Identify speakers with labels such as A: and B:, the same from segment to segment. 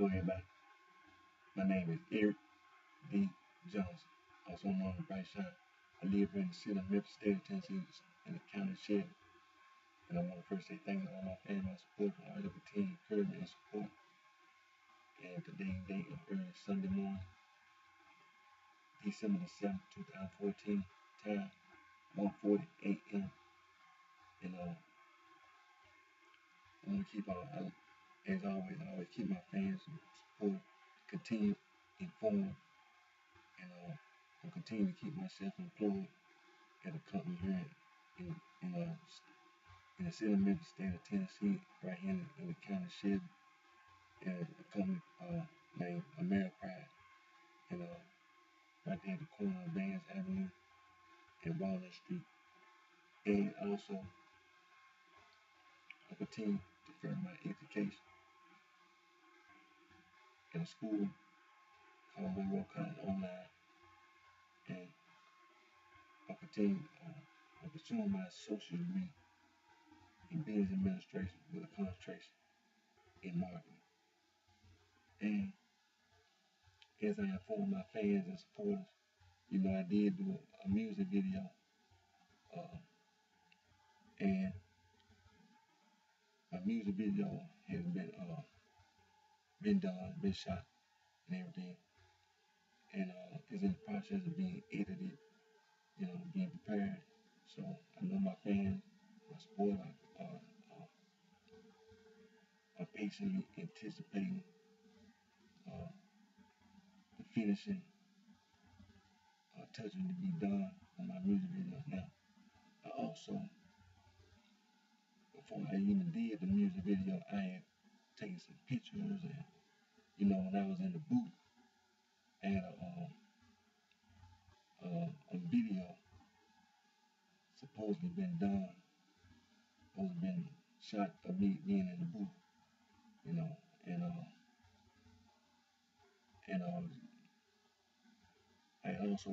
A: Hello everybody, my name is Eric D. Johnson, also known as BrightShine. I live in the city of Memphis, state of Tennessee, in the county of Shelby. And I want to first say thank you to all my family, my support, for all your continued encouragement and support. And today's date is early Sunday morning, December the 7th, 2014, time 1:40 a.m. And I want to keep on, as always, I always keep my fans and support, continue informed, and I'll continue to keep myself employed at a company here in the city of Memphis, state of Tennessee, right here in the county of Shelby, and a company named AmeriPride, and right there at the corner of Vance Avenue and Walnut Street. And also, I continue to further my education in a school called Monroe College Online, and I continue pursuing my associate degree in business administration with a concentration in marketing. And as I inform my fans and supporters, I did do a music video, and my music video has been done, been shot, and everything, and is in the process of being edited, being prepared. So I know my fans, my supporters, are patiently anticipating the finishing touching to be done on my music videos. Now, I also, before I even did the music video, I had taken some pictures, and when I was in the booth, I had a video supposedly been done, supposedly been shot of me being in the booth, and I also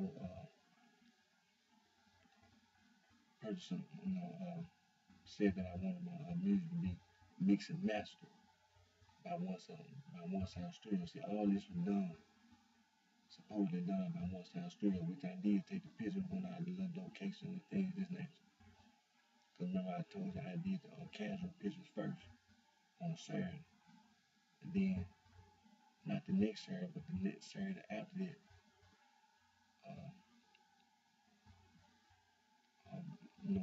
A: purchased some, said that I wanted my music to be mixed and mastered by One Sound Studio. See, all this was done, supposedly done by One Sound Studio, which I did take the pictures when I did the location and things of this nature. Because remember I told you I did the casual pictures first on a Saturday, and then not the next Saturday, but the next Saturday after that, we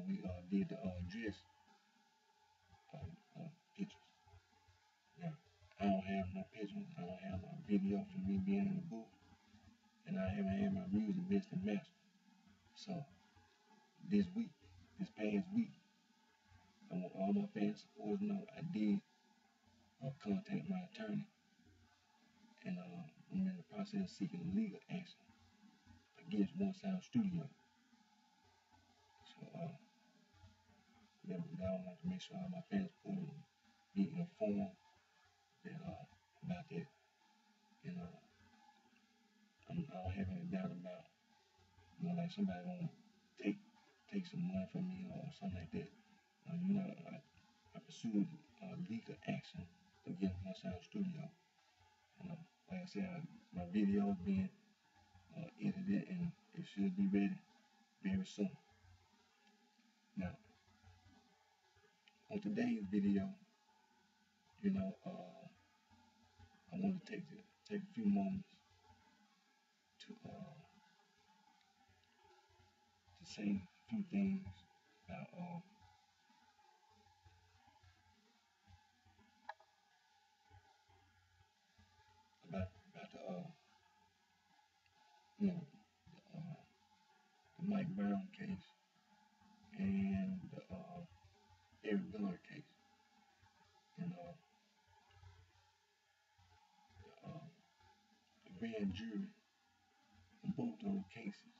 A: did the dress pictures. Now, I don't have no pictures, I don't have no video from me being in the booth, and I haven't had my music mixed and mastered. So, this past week, I want all my fans supporters to know I did contact my attorney, and I'm in the process of seeking legal action against One Sound Studio. So, I want to make sure all my fans supporters be informed that about that, and I don't have any doubt about, like somebody want to take some money from me or something like that. I pursued legal action against One Sound Studio. And like I said, my video is being edited, and it should be ready very soon. Now, on today's video, I want to take a few moments to say a few things about the Mike Brown case and the Eric Garner case, and the grand jury in both those cases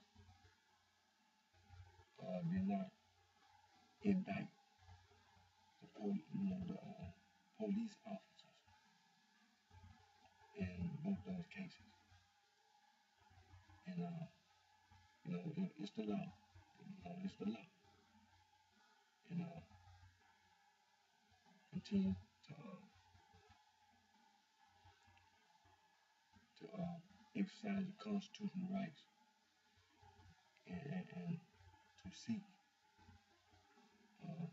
A: did not indict the police officers in both those cases. And it's the law. It's the law. And continue to exercise your constitutional rights and to seek uh,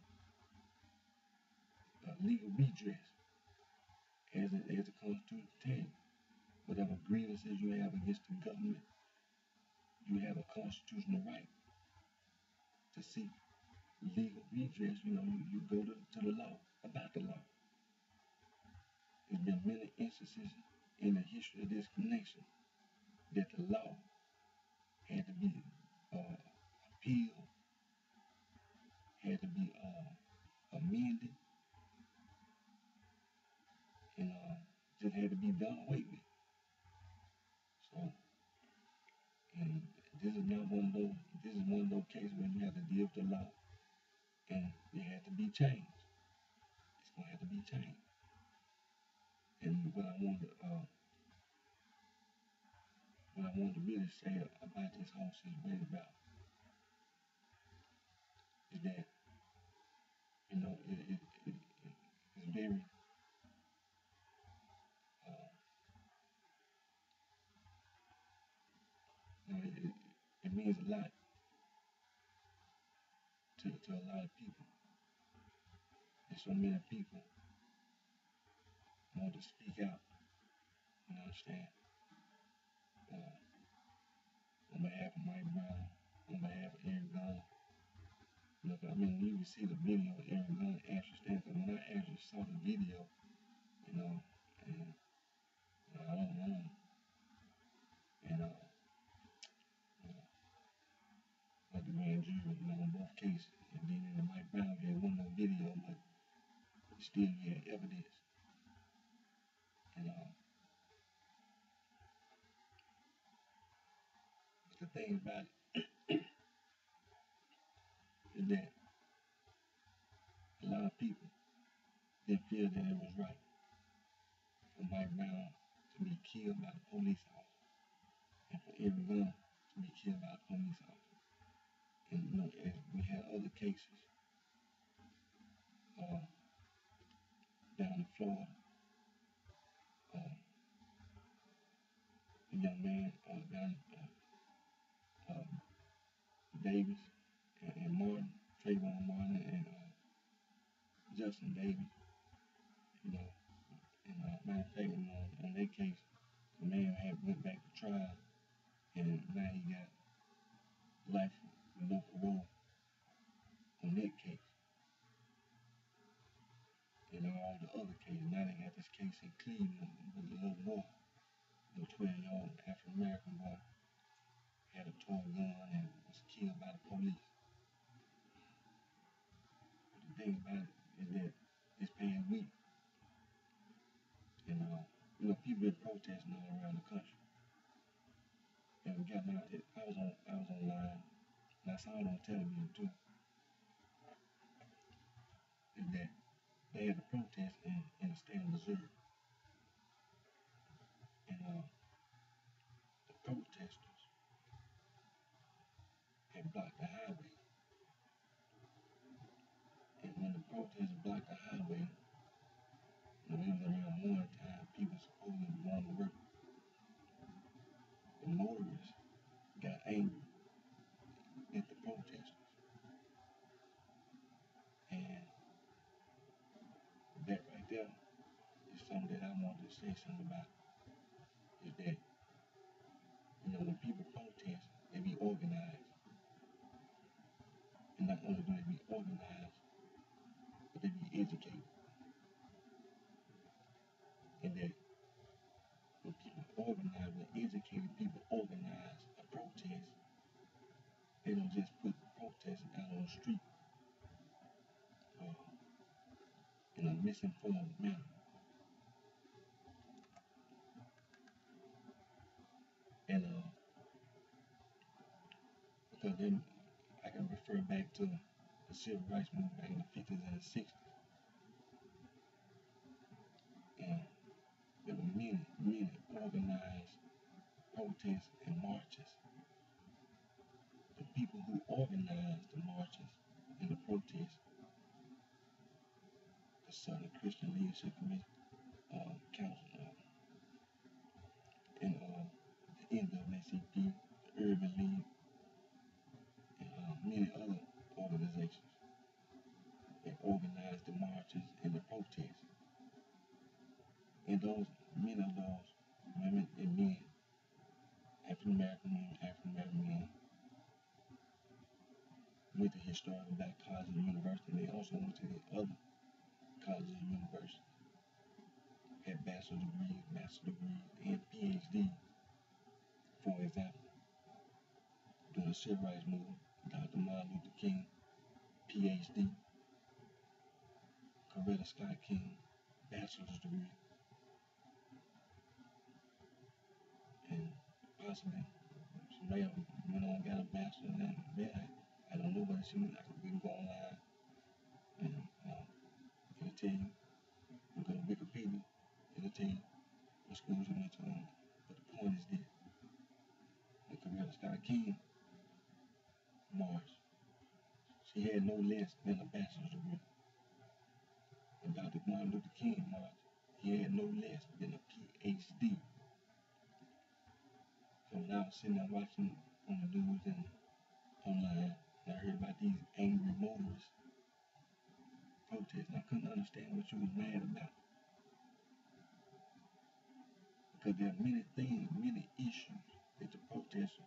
A: legal redress as the Constitution tells you. Whatever grievances you have against the government, you have a constitutional right to seek legal redress. You go to the law, about the law. There's been many instances in the history of this nation that the law had to be appealed, had to be amended, and just had to be done away with. So, and this is not one of those. This is one of those cases where you have to deal with the law, and it had to be changed. It's gonna have to be changed. And what I wanted to really say about this whole situation is that it's very it means a lot to a lot of people. And so many people want to speak out, you understand, on behalf of Mike Brown, on behalf of Eric Gunn. Look, I mean, you can see the video of Eric Gunn actually standing. Because when I actually saw the video, and I don't know, and like the grand jury, on both cases, and then in the Mike Brown case, wasn't no video, but still you had evidence. And the thing about it is that a lot of people didn't feel that it was right for Mike Brown to be killed by the police officer, and for Eric Gunn to be killed by a police officer. And as we had other cases down in Florida, a young man down Davis and Martin, Trayvon Martin and Justin Davis, and matter of fact, on that case, the man had went back to trial, and now he got life with no parole on that case. And all the other cases, now they got this case in Cleveland with a little boy, a 12-year-old African American boy, had a toy gun and was killed by the police. But the thing about it is that this past week, and people been protesting all around the country. And we got out. I was online, and I saw it on television too. Is that they had a protest in the state of Missouri, and the protesters had blocked the highway. And when the protesters blocked the highway, when it was around morning time, people supposedly going to work. The motorists got angry at the protesters, and that right there is something that I wanted to say something about. Is that when people protest, they be organized, and not only do they be organized, but they be educated, and that when people organize, when educated people organize a protest, they don't just put protesters out on the street in a misinformed manner. And because then I can refer back to the civil rights movement back in the 50s and the 60s. And there were many organized protests and marches. The people who organized the marches and the protests, the Southern Christian Leadership Committee, Council, and NAACP, the Urban League, and many other organizations that organized the marches and the protests. And many of those women and men, African American men, went to historical black colleges and universities. They also went to the other colleges and universities, had bachelor's degrees, master's degrees, and PhD. For example, during the civil rights movement, Dr. Martin Luther King, PhD, Coretta Scott King, bachelor's degree, and possibly she may have went on and got a bachelor's, and I don't know, but we can go online and it'll tell you, you go to Wikipedia, it'll tell you what schools you went to. But the point is this: the Coretta Scott King march, she had no less than a bachelor's degree. And Dr. Martin Luther King march, he had no less than a PhD. So when I was sitting there watching on the news and online, and I heard about these angry motorists protesting, I couldn't understand what you was mad about. Because there are many things, many issues that the protest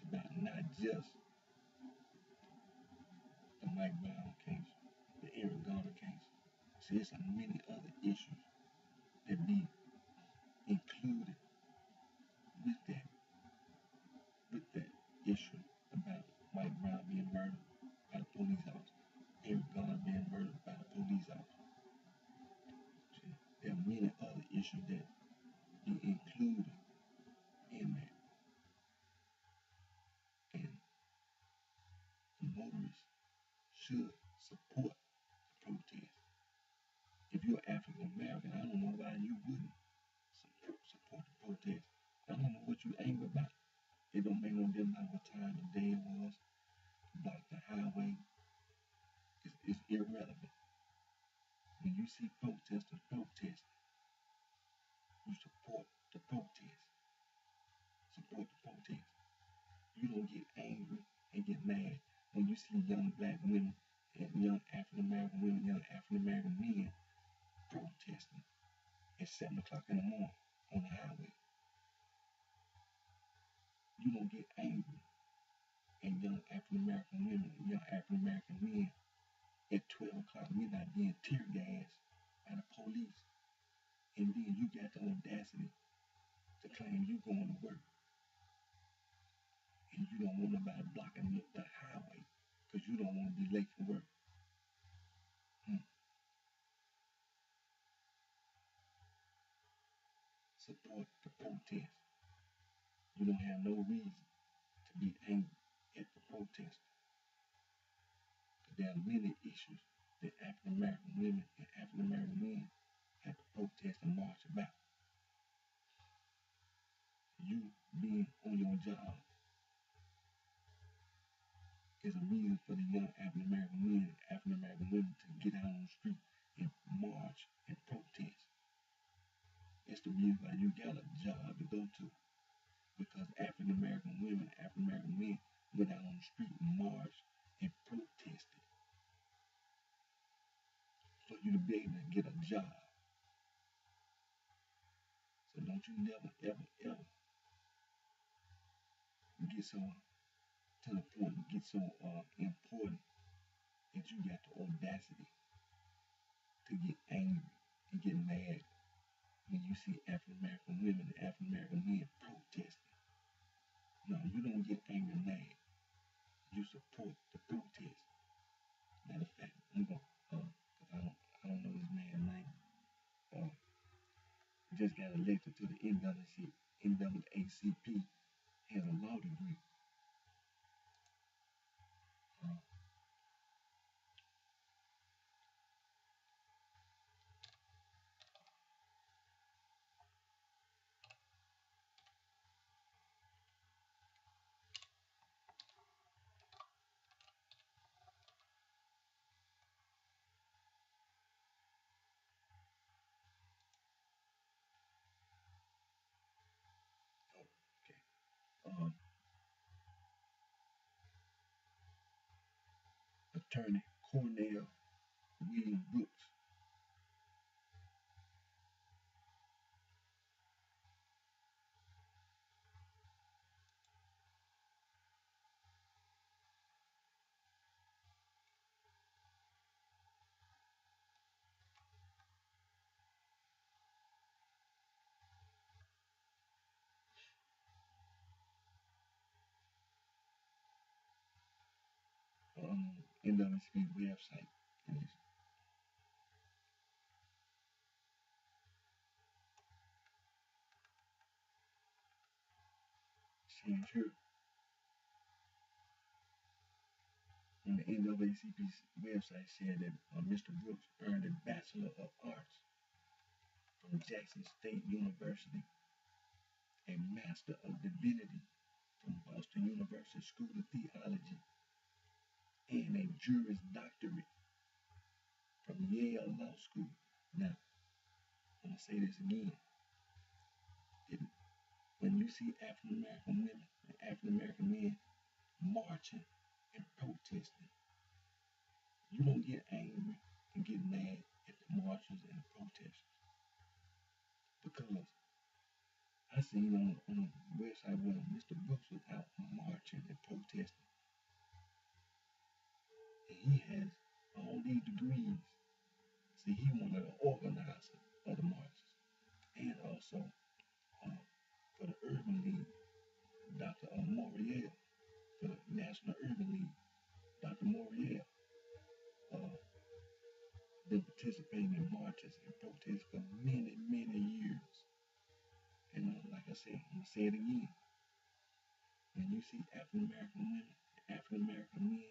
A: about, not just the Mike Brown case, the Eric Garner case. See, there's so many other issues that be included with that issue about Mike Brown being murdered by the police officer, Eric Garner being murdered by the police officer. See, there are many other issues that be included in that. And the motorists should support the protest. If you're African American, I don't know why you wouldn't support the protest. I don't know what you angry about. It don't make no difference what time of day it was. Block the highway. It's irrelevant. When you see protesters protesting, you support the protest. Support the protest. You don't get angry and get mad when you see young black women and young African American women, young African American men protesting at 7 o'clock in the morning on the highway. You don't get angry and young African American women and young African American men at 12 o'clock midnight being tear gassed by the police. And then you got the audacity to claim you going to work. And you don't want nobody blocking the highway because you don't want to be late for work. Support the protest. You don't have no reason to be angry at the protest. There are many issues that African American women and African American men have to protest and march about. You being on your job is a reason for the young African American men and African American women to get out on the street and march and protest. It's the reason why you got a job to go to. Because African American women and African American men went out on the street and marched and protested for you to be able to get a job. So don't you never, ever, ever get so to the point, get so important that you got the audacity to get angry and get mad when you see African American women and African American men protesting. No, you don't get angry and mad. You support the protest. Matter of fact, I'm going because I don't know this man's name. Just got elected to the NAACP, has a law degree. Okay. attorney Cornell William Brooks. NAACP website. And it's saying here on the NAACP's website said that Mr. Brooks earned a Bachelor of Arts from Jackson State University, a Master of Divinity from Boston University School of Theology, and a Juris Doctorate from Yale Law School. Now, I'm going to say this again. When you see African American women and African American men marching and protesting, you don't get angry and get mad at the marchers and the protesters. Because I seen on the website where Mr. Brooks was out marching and protesting. And he has all these degrees. See, he one of the organizers of the marches. And also for the Urban League, Dr. Moriel, for the National Urban League, Dr. Moriel, been participating in marches and protests for many, many years. And like I said, I'm going to say it again. When you see African American women and African American men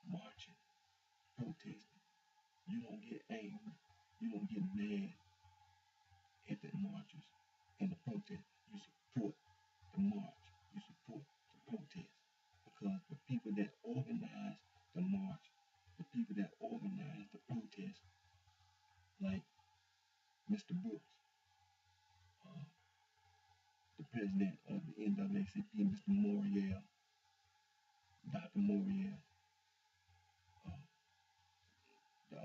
A: marching, protesting, you don't get angry. You don't get mad at the marchers and the protest. You support the march. You support the protest. Because the people that organize the march, the people that organize the protest, like Mr. Brooks, the president of the NAACP, Mr. Moriel, Dr. Moriel, the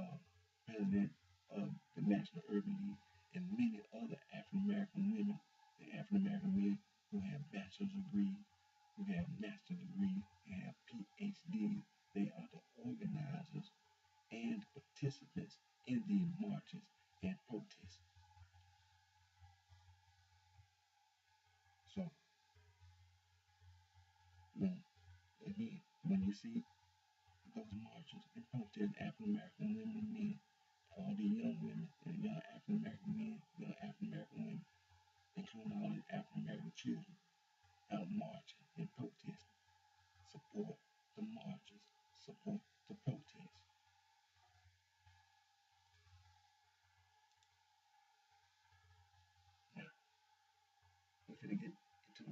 A: president of the National Urban League, and many other African American women and African American men who have bachelor's degrees, who have master's degrees, and have PhDs. They are the organizers and participants in these marches and protests. So, when you see those marches and protests, African American women and men, all the young women and young African American men, young African American women, including all the African American children, out marching and protesting. Support the marches, support the protests. Now, we're finna get into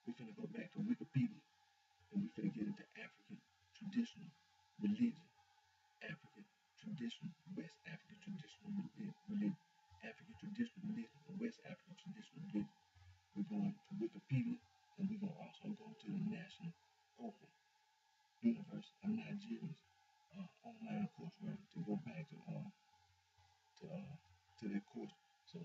A: we're finna go back to Wikipedia and we're finna get into African traditional religion, African traditional, West African traditional religion, African traditional religion, and West African traditional religion. We're going to Wikipedia and we're going to also go to the National Open University of Nigeria's online courseware to go back to that course. So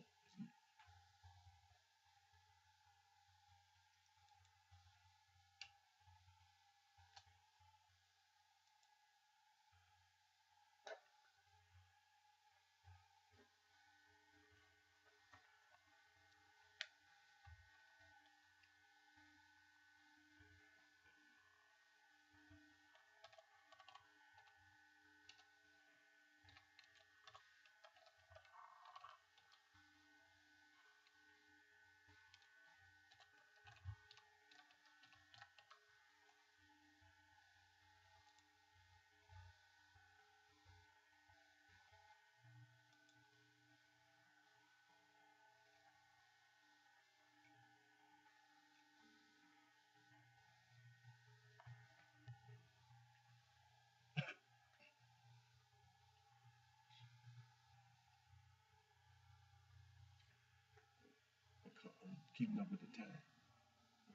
A: keeping up with the time.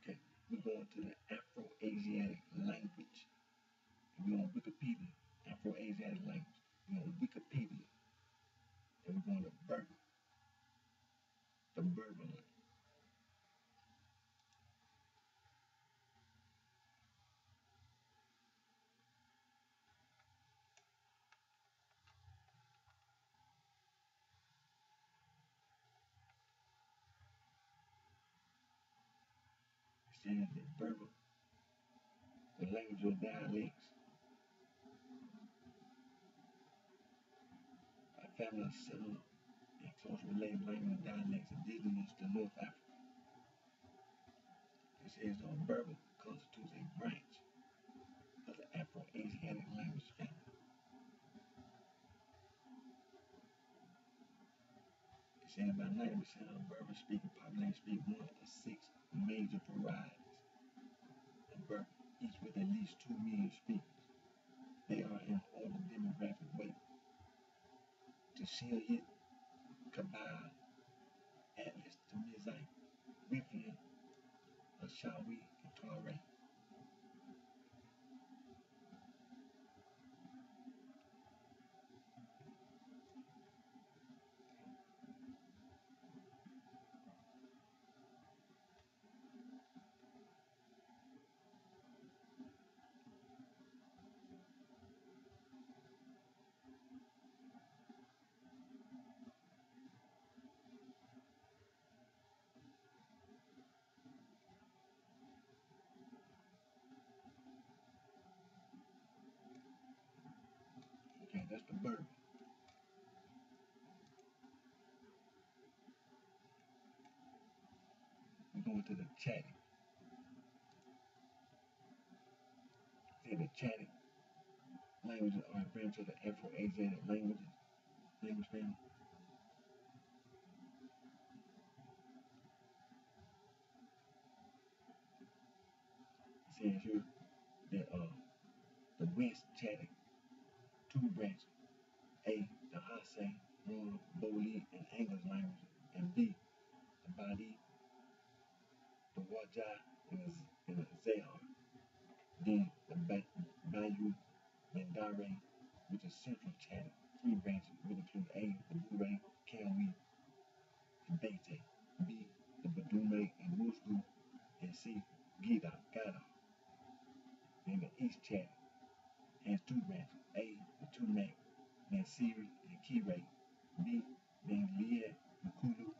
A: Okay, we're going to the Afro-Asiatic language. on Wikipedia, Afro-Asiatic language. We're on Wikipedia, and we're going to Berber, the Berber language. It says that Berber, the language of dialects, a family of similar and close related language and dialects indigenous to North Africa. It says Berber constitutes a branch of the Afro-Asiatic language family. It says about 90% of Berber speaking population speak one of 6 major varieties of Berber, each with at least 2 million speakers. They are in order demographic weight: Tashilhit, Kabyle, Atlas, Tamizite, Rifian, Ashawi, and Tuareg. Okay, that's the Berber. We're going to the Chadic. See, the Chadic languages are a branch of the Afro-Asiatic language family. It says here that the West Chadic, 2 branches: A, the Hassa, Rum, Boli, and Angus languages, and B, the Badi, the Wajah, and the Zahar. Then the Bayou Mandare, which is Central Chadic, 3 branches, which include A, the Bure, Kanwi, and Bete; B, the Badume and Musgu; and C, Gida, Gada. Then the East Chadic has 2 branches: A, the Tumac, Nansiri, and Kire; B, then Liet, Mukulu,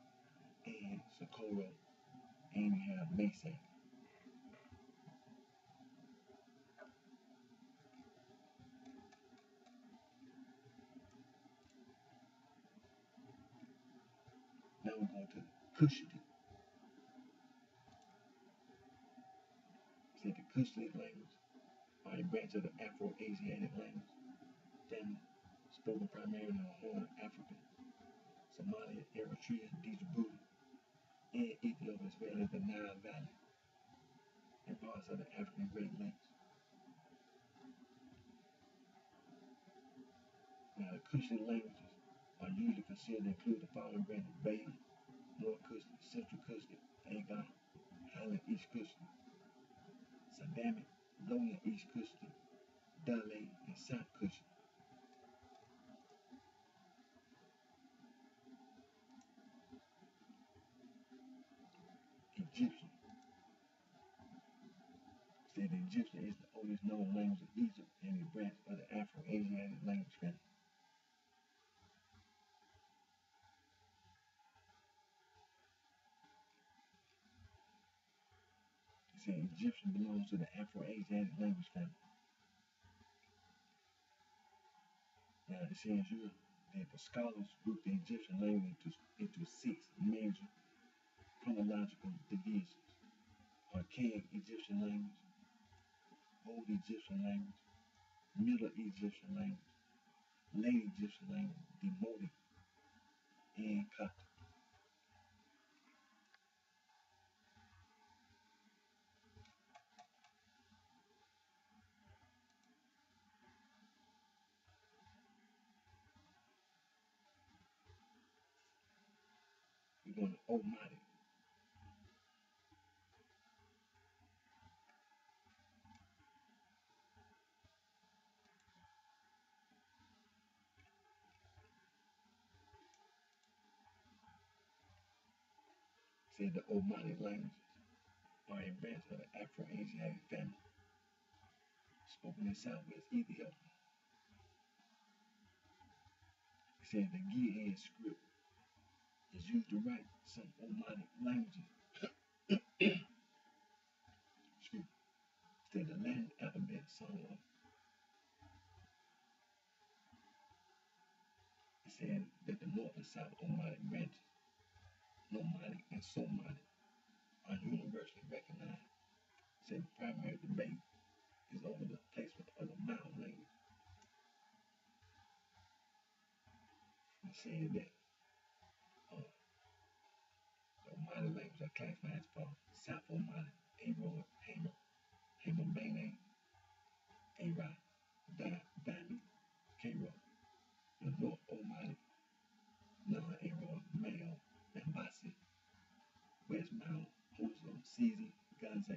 A: and Socorro; and you have Mesa. Now we're going to Cushitic. See, the Cushitic language are a branch of the Afro-Asiatic language family, spoken primarily in the Horn of Africa, Somalia, Eritrea, Djibouti, and Ethiopia, as well as the Nile Valley and parts of the African Great Lakes. Now, the Cushitic languages are usually considered to include the following branches: Bay, North Cushitic, Central Cushitic, Agar, Highland East Cushitic, Sadamic, Lowland East Cushitic, Dale, and South Cushitic. Egyptian. Said Egyptian is the oldest known language of Egypt and a branch of the Afro-Asiatic language family. It said Egyptian belongs to the Afro-Asiatic language family. Now it says here that the scholars group the Egyptian language into 6 major chronological divisions: Archaic Egyptian language, Old Egyptian language, Middle Egyptian language, Late Egyptian language, Demotic, and Coptic. We're going to Omatic. Said the Omani languages are a branch of the Afro-Asiatic family, spoken in southwest Ethiopia. It said the Ge'ez script is used to write some Omani languages. Excuse me. Said the Latin alphabet somewhat. It said that the North and South Omani branches, Nomadic and Somali, are universally recognized. Said the primary debate is over the placement of the Mao language. It said that the Omani languages are classified as follows: South Omani, Aroa, Hamabene, Ara, Dami, Karo. The North Omani, Non-Aroa, Male, Nambasi, West Mao, Hoso, Sizi, Ganze,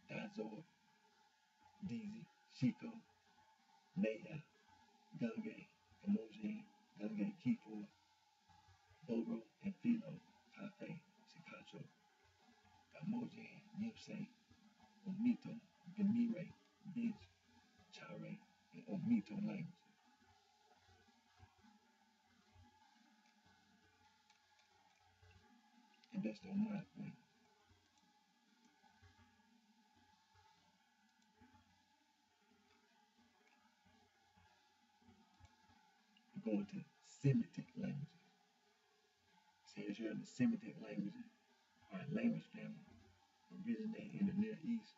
A: Dazor, Dizi, Shiko, Naya, Gange, Kamojan, Gange, Kifo, Boro, and Philo, Tafe, Sikacho, Kamojan, Yusei, Omito, Gamire, Bij, Chare, and Omito language. And that's the Omani language. We're going to Semitic languages. It says here the Semitic languages are a language family originating in the Near East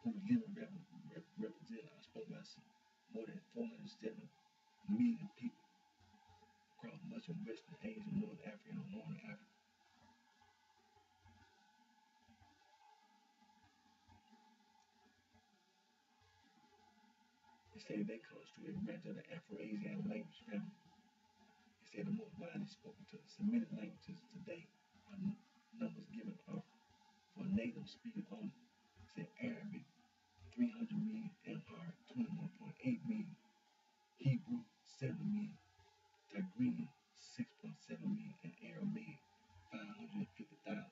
A: whose living represent are spoken by more than 407 million people across much of Western Asia, North Africa, and Northern Africa. It said they constitute a branch of the Afro-Asiatic language family. It said the most widely spoken to the Semitic languages today are numbers given are for native speakers only. It said Arabic, 300 million, Amharic, 21.8 million, Hebrew, 7 million, Tigrinya, 6.7 million, and Aramaic, 550,000.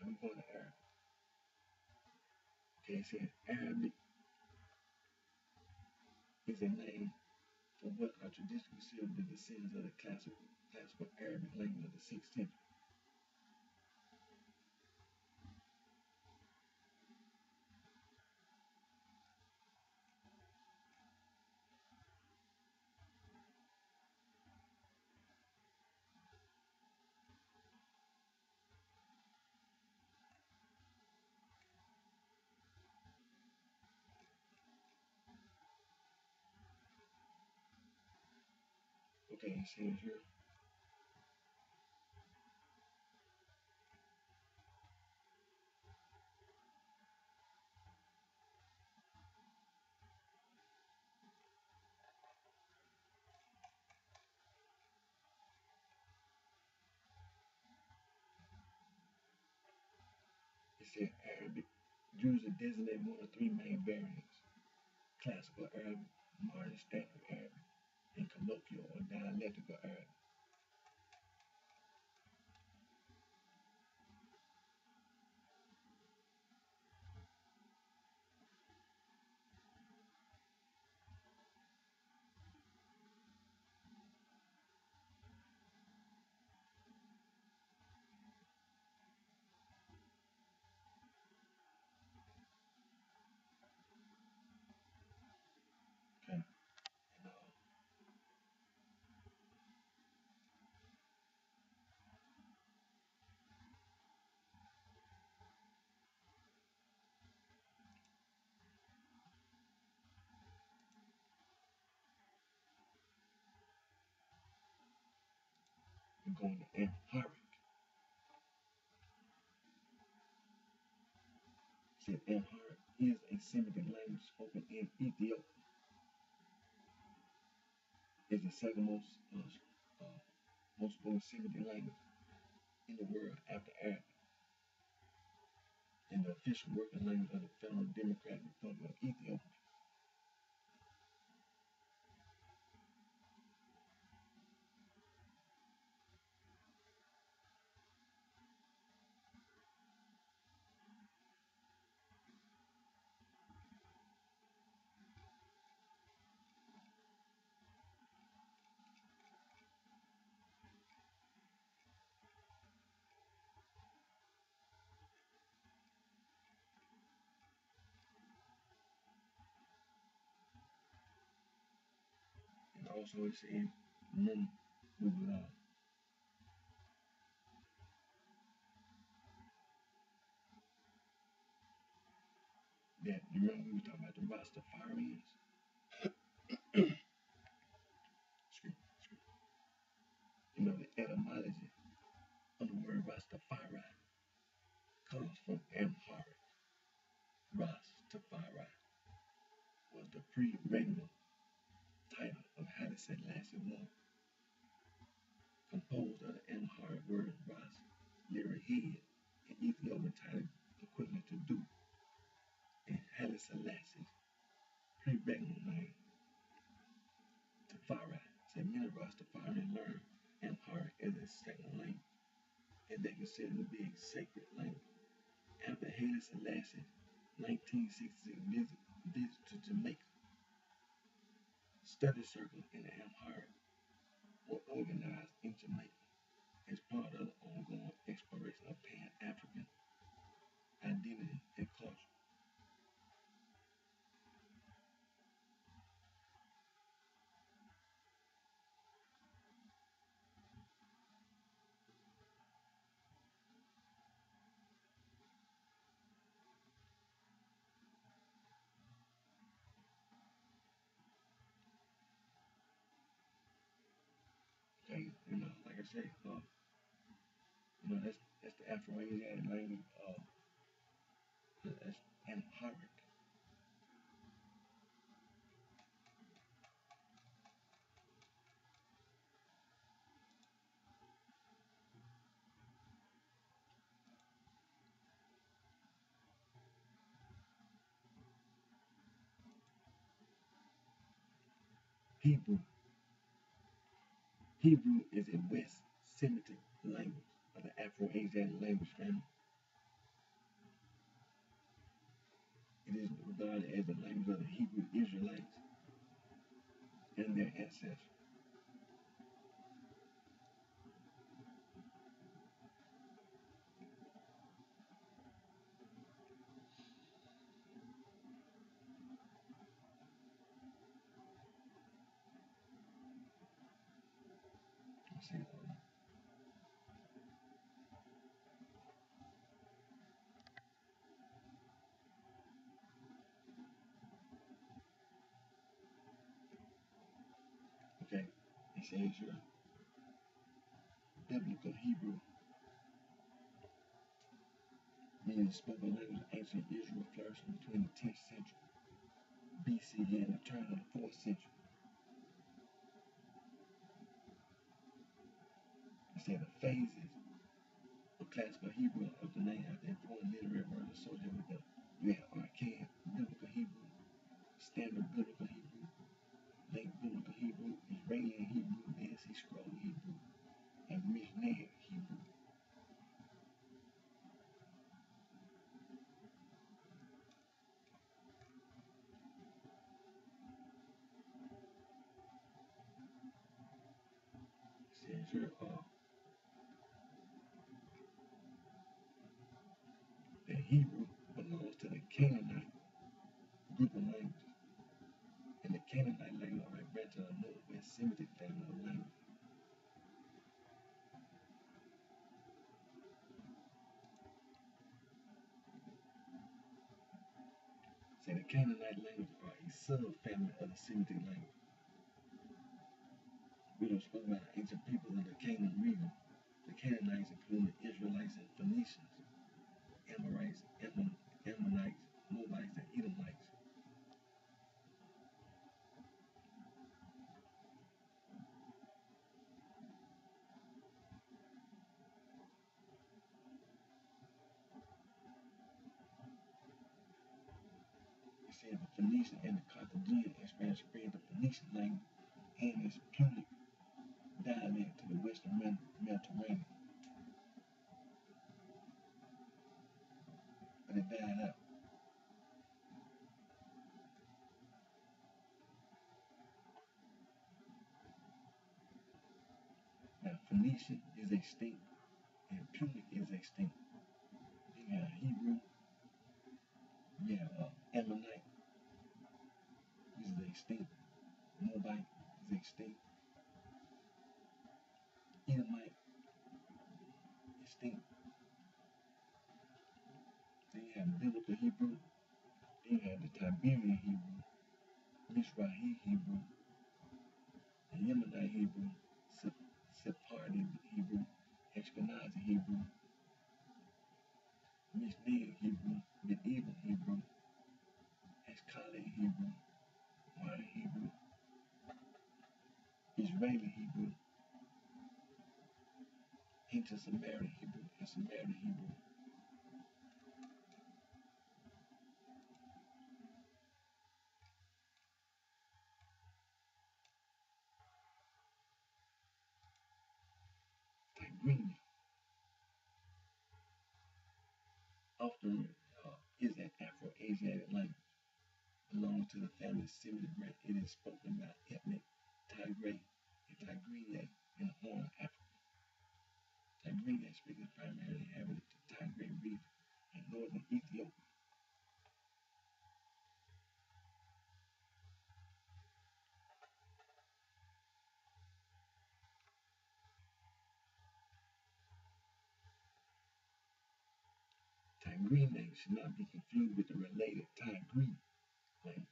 A: And we're going to Arabic. Okay, it says Arabic is a name for what are traditionally considered the descendants of the classical Arabic language of the 6th century. Okay, it says here, it said Arabic usually designate one of three main variants: classical Arabic, modern standard Arabic, and colloquial or dialectical Arabic. Okay, and we're going to Amharic. It said Amharic is a Semitic language spoken in Ethiopia. It's the second most spoken Semitic language in the world after Arabic, and the official working language of the Federal Democratic Republic of Ethiopia. also it said, remember, we would, that, you remember we were talking about the Rastafarians? You know, the etymology of the word Rastafari comes from Amharic. Rastafari was the pre-regnal title of Haile Selassie I, composed of the Amharic word Ras, literally head, and Ethiopian title equivalent to do, and Haile Selassie's pre-regnal name, Tafari. Said many Rastafarians learned Amharic as a second language, and they consider it to be a sacred language. After Haile Selassie's 1966 visit to Jamaica, study circles in the Amharic were organized in Jamaica as part of the ongoing exploration of Pan-African identity and culture. Okay, like I said, that's the Afro-Asiatic language. That's Amharic. Hebrew. Hebrew is a West Semitic language of the Afro-Asiatic language family. It is regarded as the language of the Hebrew Israelites and their ancestors. Okay, it says here, Biblical Hebrew meaning the spoken language of ancient Israel flourishing between the 10th century BCE and the turn of the 4th century. It said the phases of classical Hebrew of the name after important literary words associated with them. You have archaic Biblical Hebrew, standard Biblical Hebrew, late Biblical Hebrew, Israeli Hebrew, Dead Sea Scroll Hebrew, and Mishnah Hebrew. It says here, that Hebrew belongs to the Canaanite group of languages, and the Canaanite language are a branch of the Northwest Semitic family of language. Say the Canaanite language are a subfamily of the Semitic language. We don't spoke about the ancient people of the Canaan region. The Canaanites include the Israelites and Phoenicians, Amorites, Ammonites, Moabites, and Edomites. It said the Phoenician and the Carthaginian and Spanish spread the Phoenician language and its Punic dialect to the western Mediterranean, but it died out. Now, Phoenician is extinct and Punic is extinct. You have Hebrew, you have Ammonite, which is extinct. Moabite is extinct. Edomite extinct. Then you have biblical Hebrew. Then you have the Tiberian Hebrew, Mizrahi Hebrew, the Yemenite Hebrew, Sephardic Hebrew, Ashkenazi Hebrew, Mishnah Hebrew, Medieval Hebrew, Ashkali Hebrew, Modern Hebrew, Israeli Hebrew, Inter-Samaritan Hebrew, and Samaritan Hebrew. Tigrinya often is an Afro-Asiatic language. Belongs to the family Semitic. It is spoken by ethnic Tigray and Tigrinya in the Horn of Africa. Tigrinya speakers primarily inhabited the Tigray region in northern Ethiopia. Tigrinya should not be confused with the related Tigray language.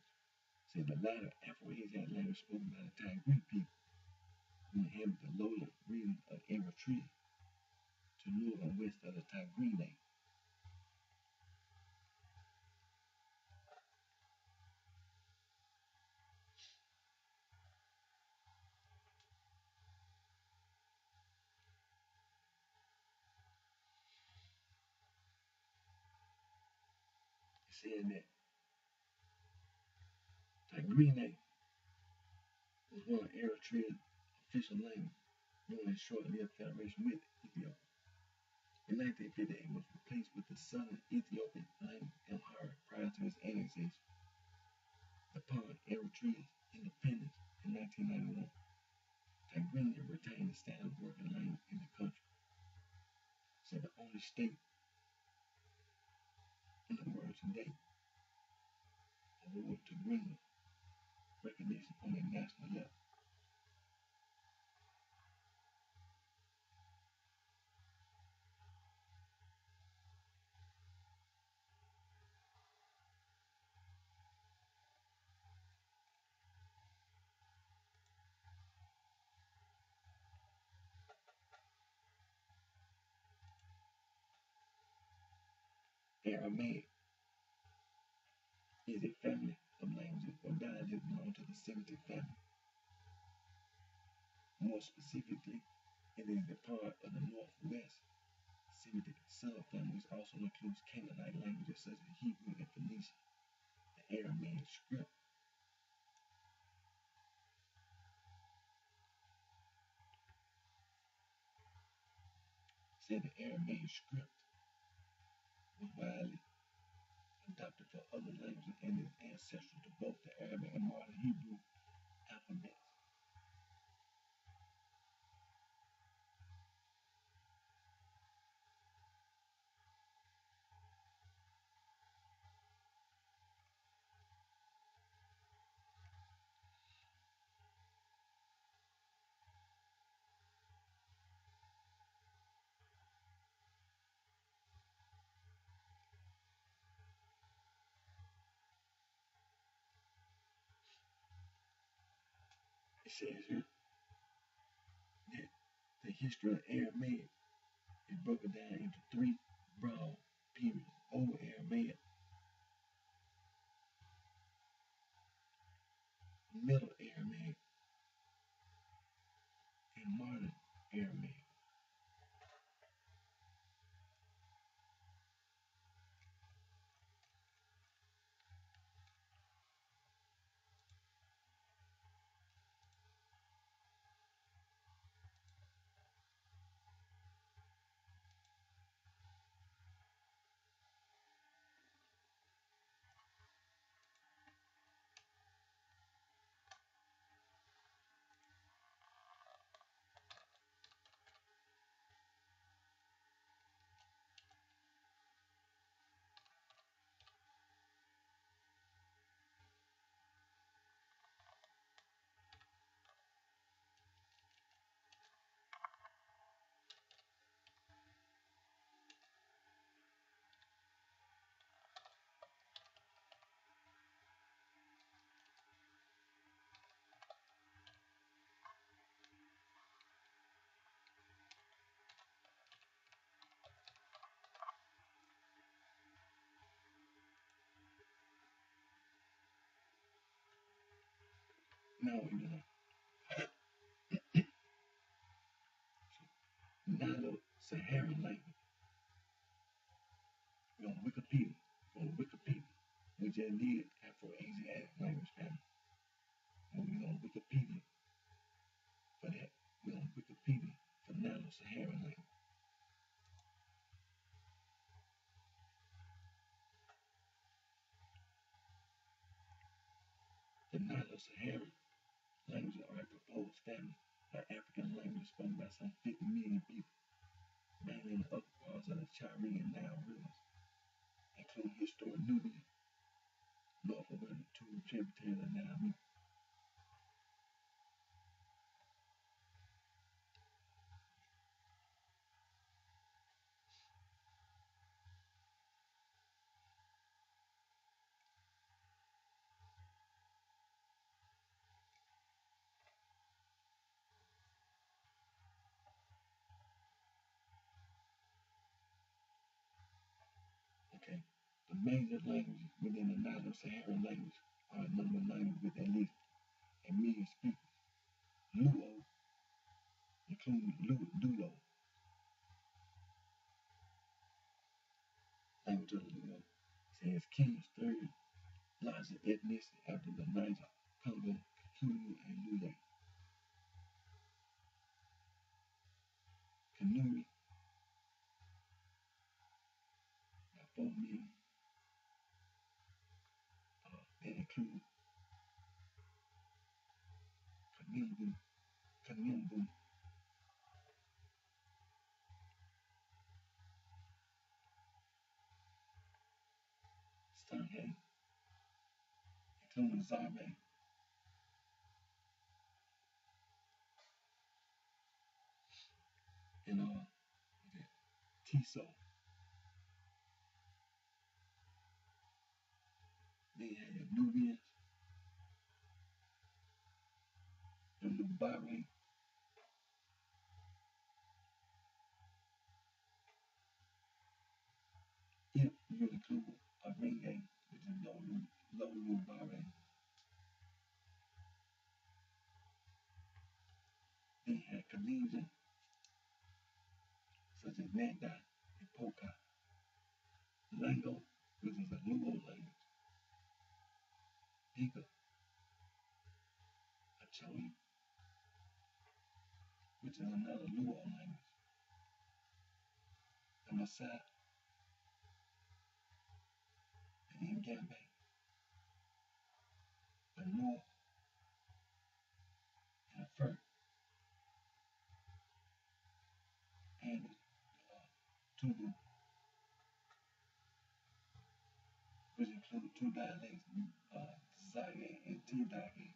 A: So the latter Afro-Asiatic language spoken by the Tigray people who inhabit the lowland region of Eritrea to north and west of the Tigrinya. Saying that Tigrinya was one of Eritrea's official languages during a short-lived federation with Ethiopia. In 1958, it was replaced with the Southern Ethiopian language Amharic prior to its annexation upon Eritrea's independence in 1991. Tigrinya retained the standard working language in the country. So the only state in the world today award Tigrinya recognition on a national level. Aramaic is a family of languages or dialects belonging to the Semitic family. More specifically, it is a part of the Northwest Semitic subfamily, which also includes Canaanite languages such as Hebrew and Phoenician. The Aramaic script said the Aramaic script was widely adopted for other languages and is ancestral to both the Arabic and modern Hebrew alphabets. It says here that the history of Aramaic is broken down into three broad periods: Old Aramaic, Middle Aramaic, and Modern Aramaic. Now we're gonna Nilo-Saharan language. We're on Wikipedia. We just did Afro-Asiatic language family. And we're on Wikipedia for that. We're on Wikipedia for Nilo-Saharan language. The Nilo-Saharan languages are a proposed family of African languages spoken by some 50 million people, mainly in the upper parts of the Chari and Nile rivers, including historic Nubia, north of where the two tributaries of Nile meet. Okay, the major languages within the Nilo-Saharan language are a number of languages with at least a million speakers. Luo, including Lulo, language of Luo, says Kenya's third largest ethnicity after the Niger, Congo, Kikuyu, and Lule. Kanuri, about 4 million. That includes Kanimbu, Sanghay, including Zarbe, and Tiso. They have Nubians, the Lubare, it will include a Renge, which is low Lubare. They have Kalinja, such as Nanda and Poka. Lango, which is a Luo language. Diga, Acholi, which is another Luo language. The Maasai, the Ngambe, the Nuer, and the Fur, and the Tulu, which include two dialects, Zage and Tidage.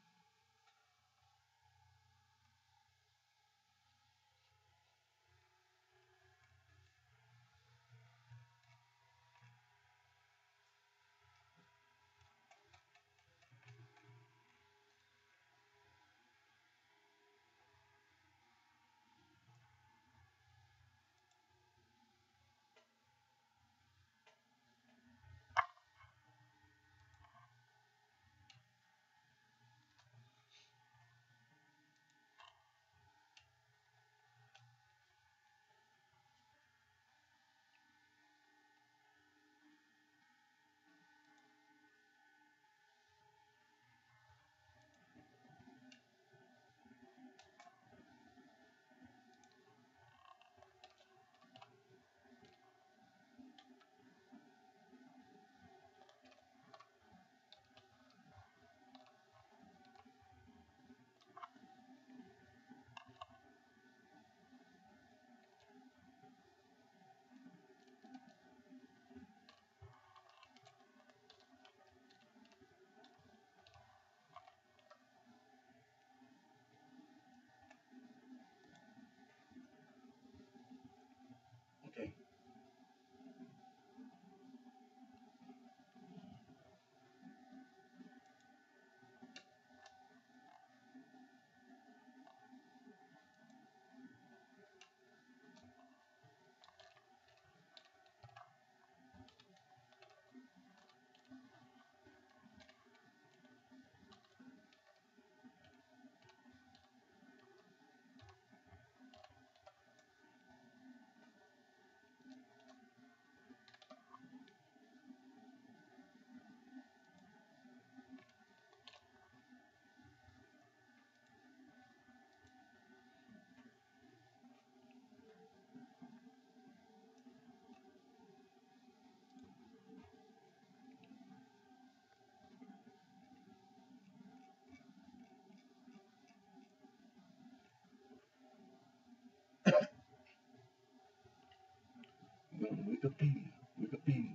A: Wikipedia,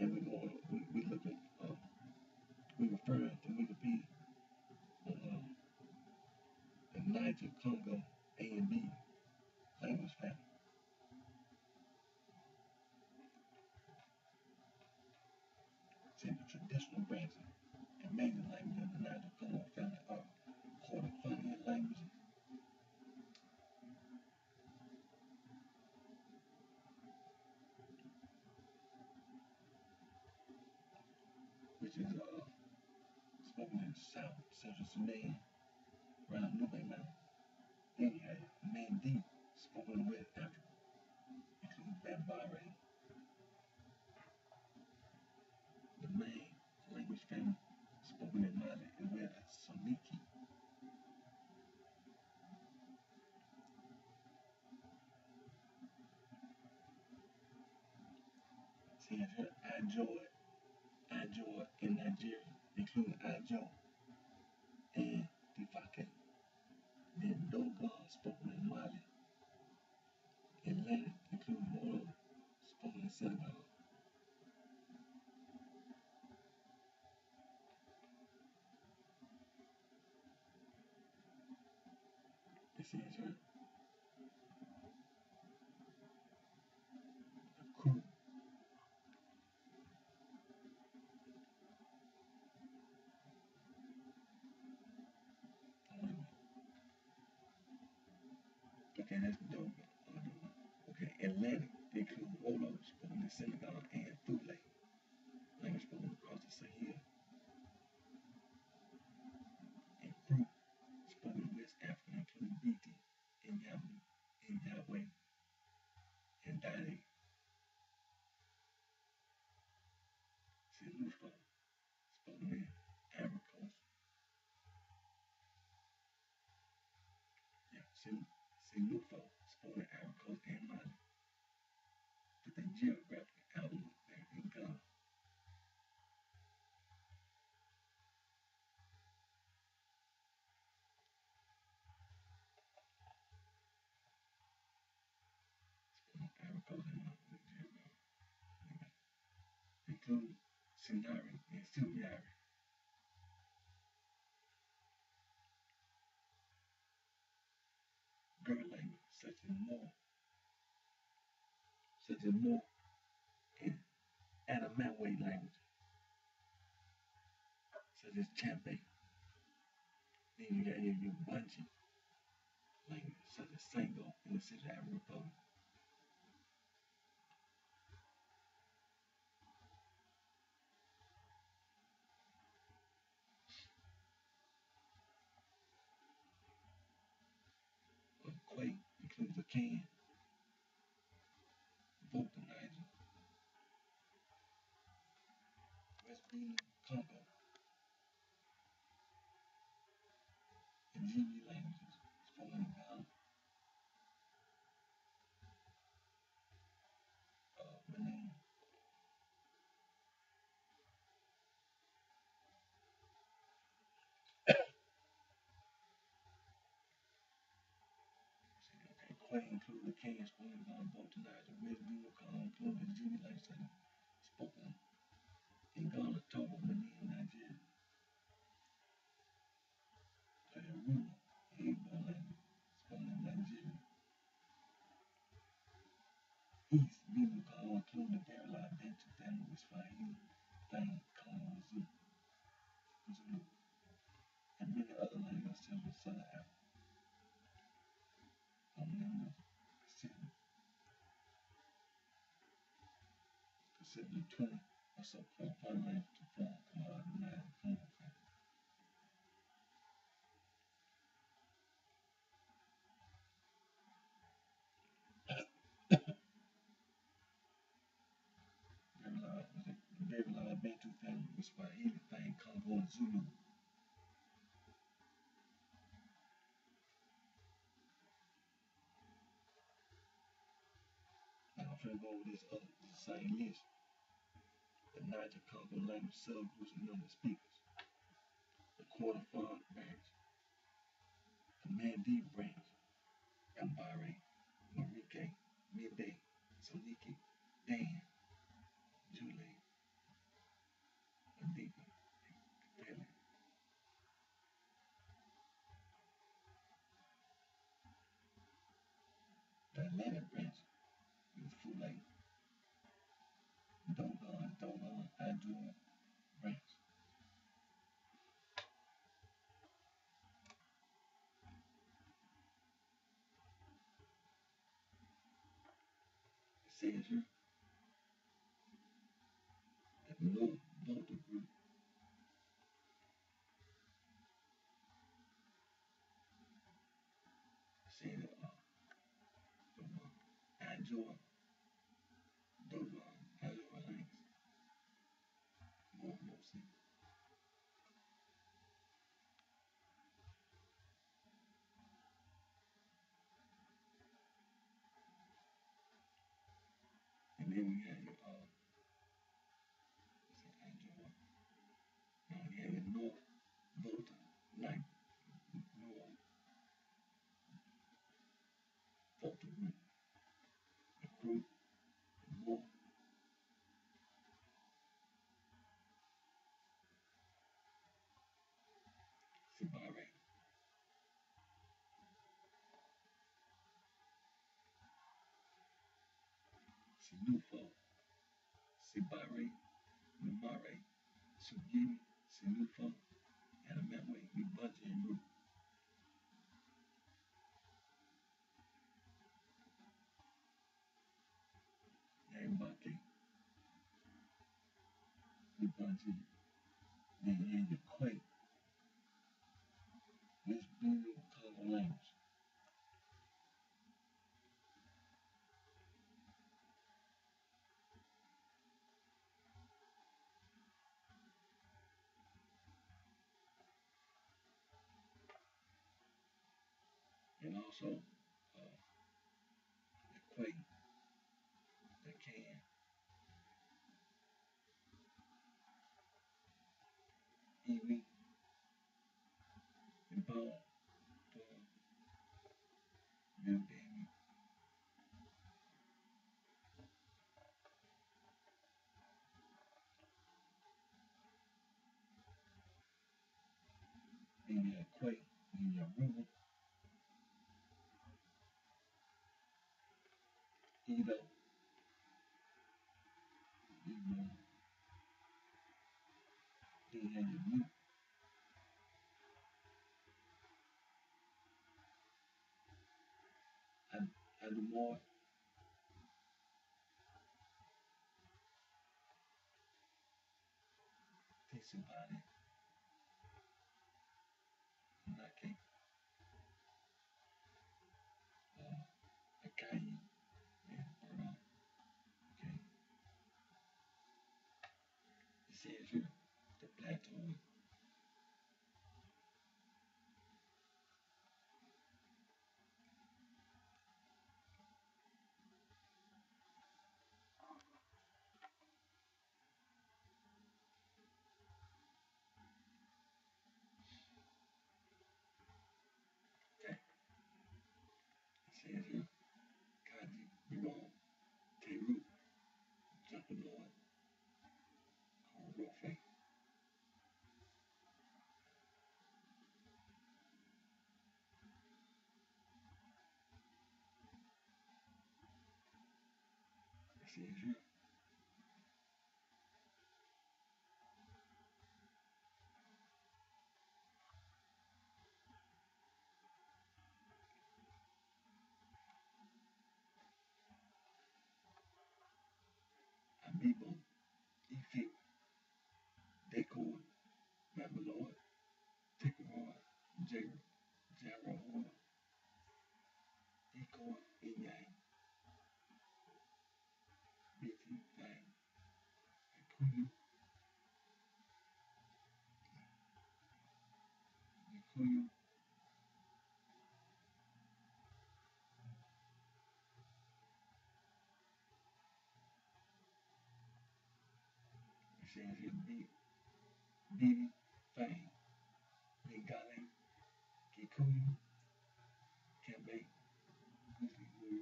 A: and we looking, we referring to Wikipedia on the Niger Congo A and B language family. Said the traditional branches and major languages of the Niger Congo family are Quarter-Fonian languages, which is spoken in South Central Sudan around Nubia Mountain. Then you have Mandi, spoken in West Africa, including Bambara, the main language family spoken in Mali, as well as Soniki. See here, Ijoa in Nigeria, including Ijo and Difake. Then Dogon, spoken in Mali. Atlantic, including Moro, spoken in Senegal. It says here, the crew. Okay, that's Dogon. Okay, Atlantic, including Wolo, spoken in Senegal, and Thule, language spoken across the Sahel. And crew, spoken in West Africa, including Biti, and Yahweh, and Dade. Silufo, spoken in Ivory Coast. Yeah, Silufo, spoken in Ivory Coast and Mali. But the geographic outlook there in Ghana. Spoken in Ivory Coast and Mali. Include Sinari and Suliari. Girl language such as Mo and Adamawa language, such as Champe. Then you got your Banji language, such as Sango in the Central African Republic. Quay includes the Can, Vocalizer, West Benin, Congo, and Zulu languages spoken in Ghana, Benin. Okay, Quay includes the Can spoken in Ghana, Vocalizer, West Benin, Congo includes the Zulu language spoken in Ghana, Togo, Benin, Nigeria. Yoruba, Igbo language spoken in Nigeria. East Benin, Congo include the very large Bantu family with Swahili, Fang, Congo, Zulu, and many other languages such as Southern Africa. Considerably 20 or so qualified languages to form commodities Congo family. Very large Bantu family with Swahili, Fang, Congo, and Zulu. Now I'm going to go over this same list. The Niger Congo language subgroups and number of speakers. The Quarter-Fon branch, the Mandi branch, Ambare, Marike, Mibe, Soniki, Dan, Julie, Adika, Taylor, the Atlanta branch is Fulay, Dogon, Adjoa branch. It says here that the North Volta group said Adjoa, Dogon, Adjoa Links, more mostly. And then we had your Adjoa. Now we had your North Volta, like North Volta group, a group more Sibare, Sinufo, Sibare, Numare, Sugini, Sinufo, and a Memway, New Budget and Group. Everybody, New Budget, then you had your Quake, Miss Blue, Color Language, and also the Quake, the Can, Evie, and Bone, Bone, New Baby, then you had Quake, then you had Ruben, Edo, then you had your Luke, Adamore, Tisubani, Nake, Akai, and Burma. Okay, it says here, the plateau. Okay, it says here, Kaji, Barone, Teru, Jumping Lord, Rofe. It says here, Amiibo, Ife, Decor, Babylon, Tickroy, Jarrow, Decor, Inyang, Biti, Fang, Kuyu, Kuyu. It says here, Biti, Fang, Bengale, Kikuyu, Kembe, Goofy Guru,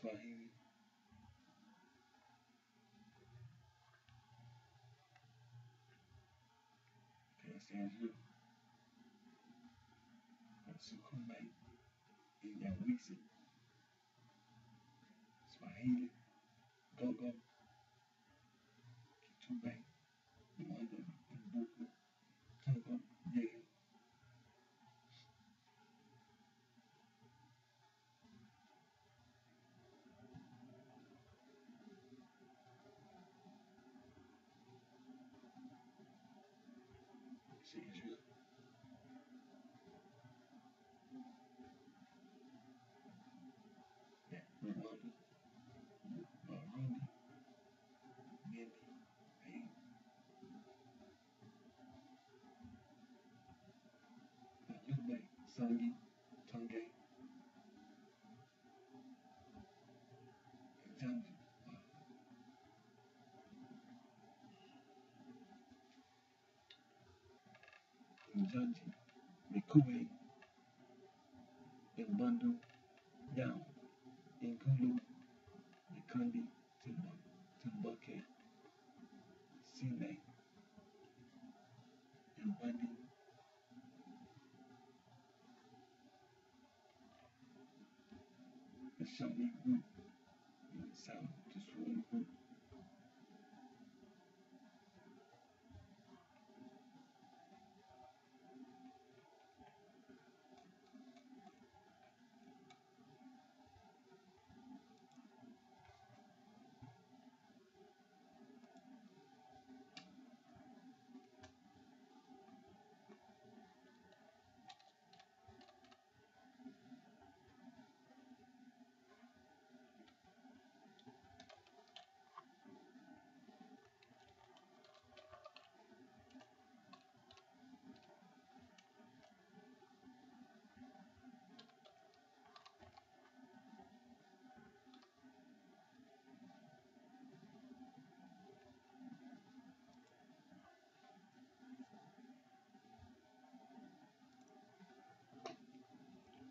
A: Swahili, Sanskrit, Sukume, Inyawisi, Swahili, Gogo, Kitube, Rwanda, Mbuku, Togo, Yale. Sanskrit, Rwanda, Burundi, Mindi, Hey, Lube, Sangi, Tonge, Zanji, Njanji, Mikube, Mbundu, Yao, Ngulu, Mikundi, Timbuktu, Sine, Mbandi, the Shawnee group, in the south, the Swan group.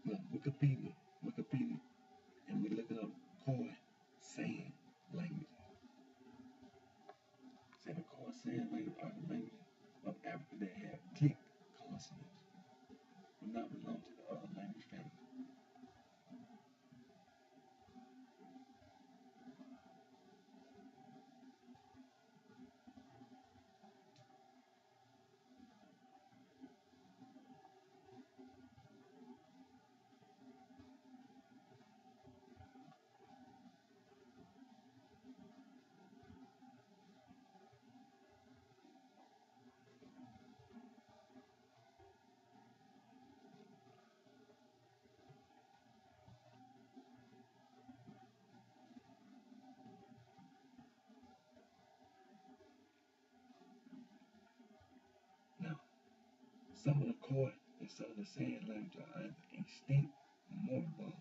A: Well, Wikipedia, and we look up Khoi San language. Say the Khoi San language are the languages of Africa that have click consonants, but not belong to the other language family. Now, some of the Khoi and some of the San language are either extinct or moribund.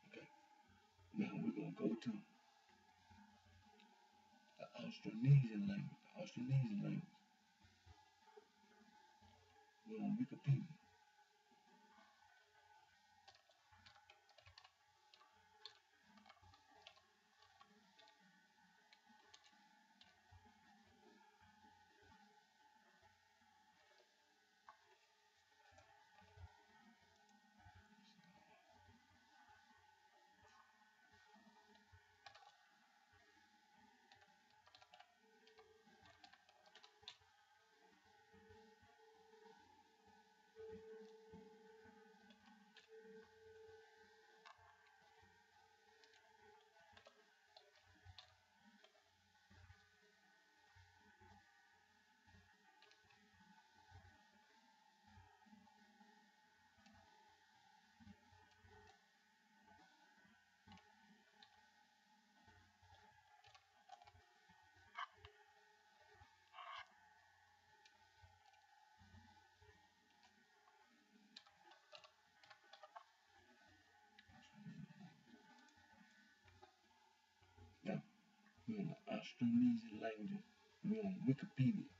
A: Okay, now we're going to go to the Austronesian language. The Austronesian language, we're on Wikipedia. We're in the Austronesian languages. We're on Wikipedia.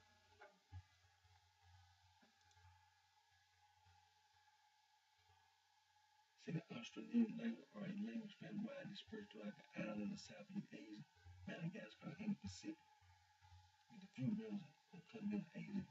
A: Say the Austronesian language are a language spread widely dispersed throughout the island of Southeast Asia, Madagascar, and the Pacific, with a few members of continental Asia.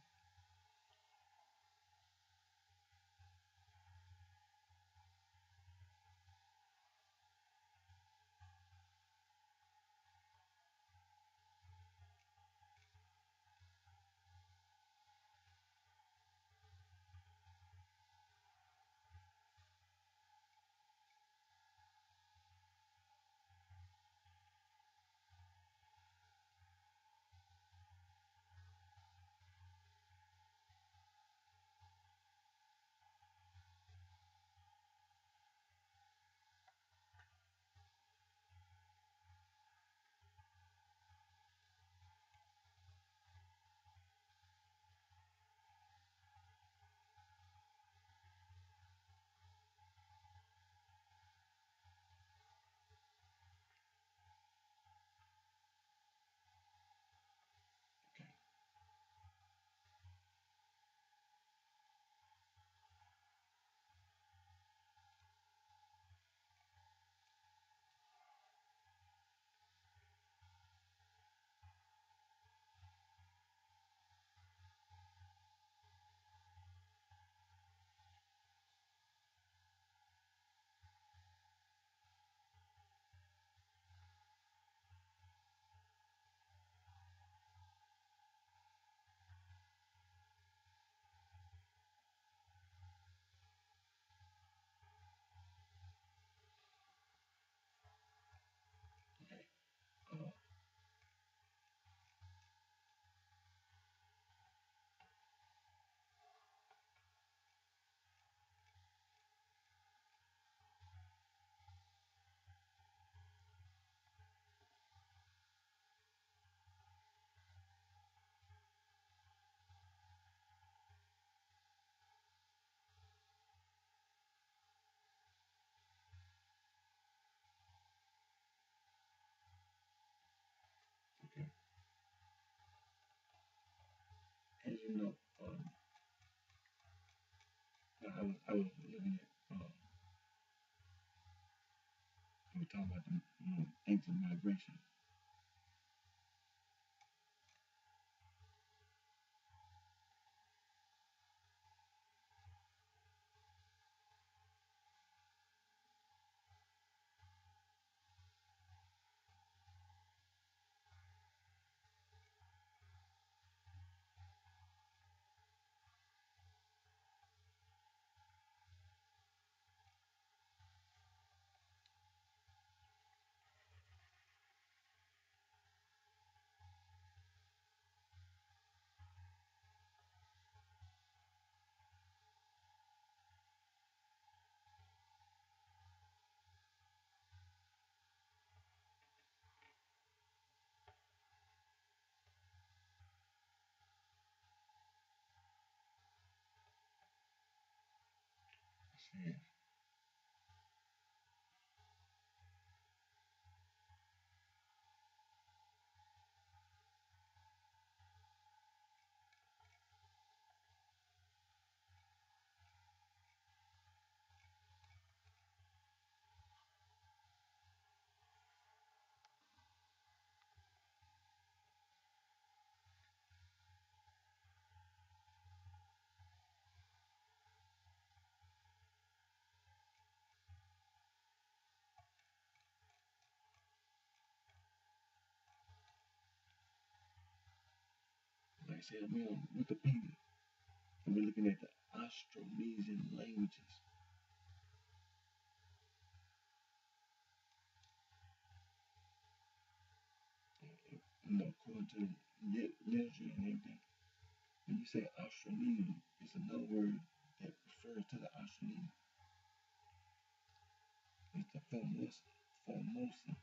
A: Okay, okay. Uh, okay. As you know, I was looking at, we were talking about the ancient migration. I said, like I said, we're on Wikipedia, and we're looking at the Austronesian languages. According to literature and everything, when you say Austronesian, it's another word that refers to the Austronesian. It's the Formosan, Formosan.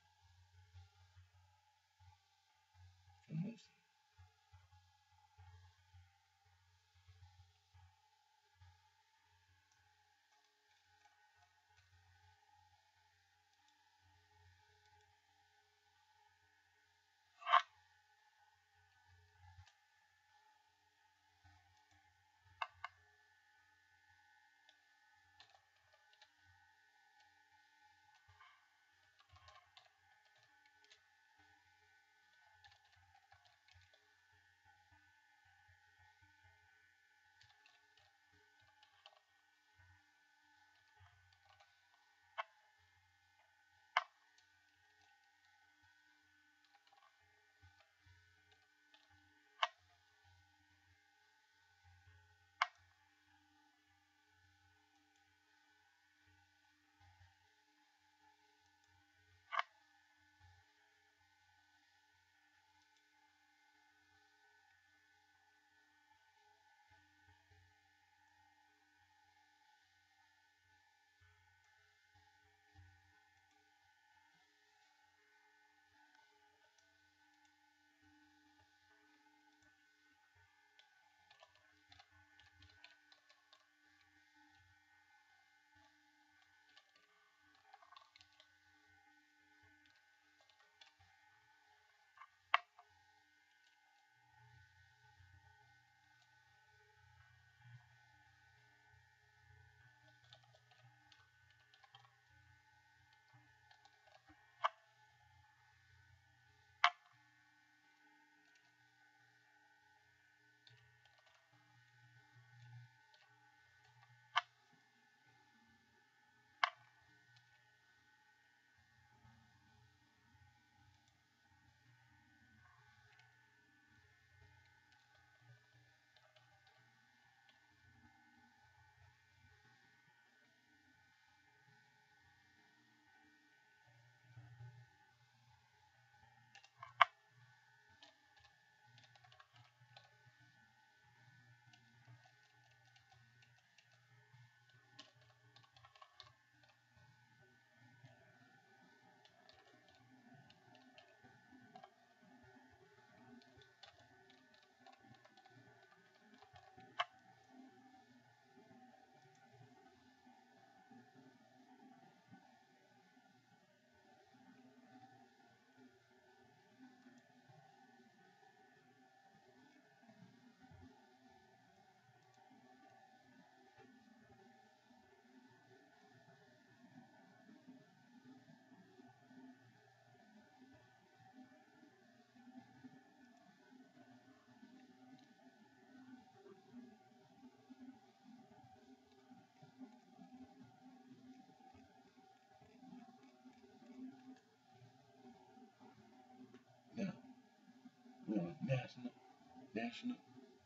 A: National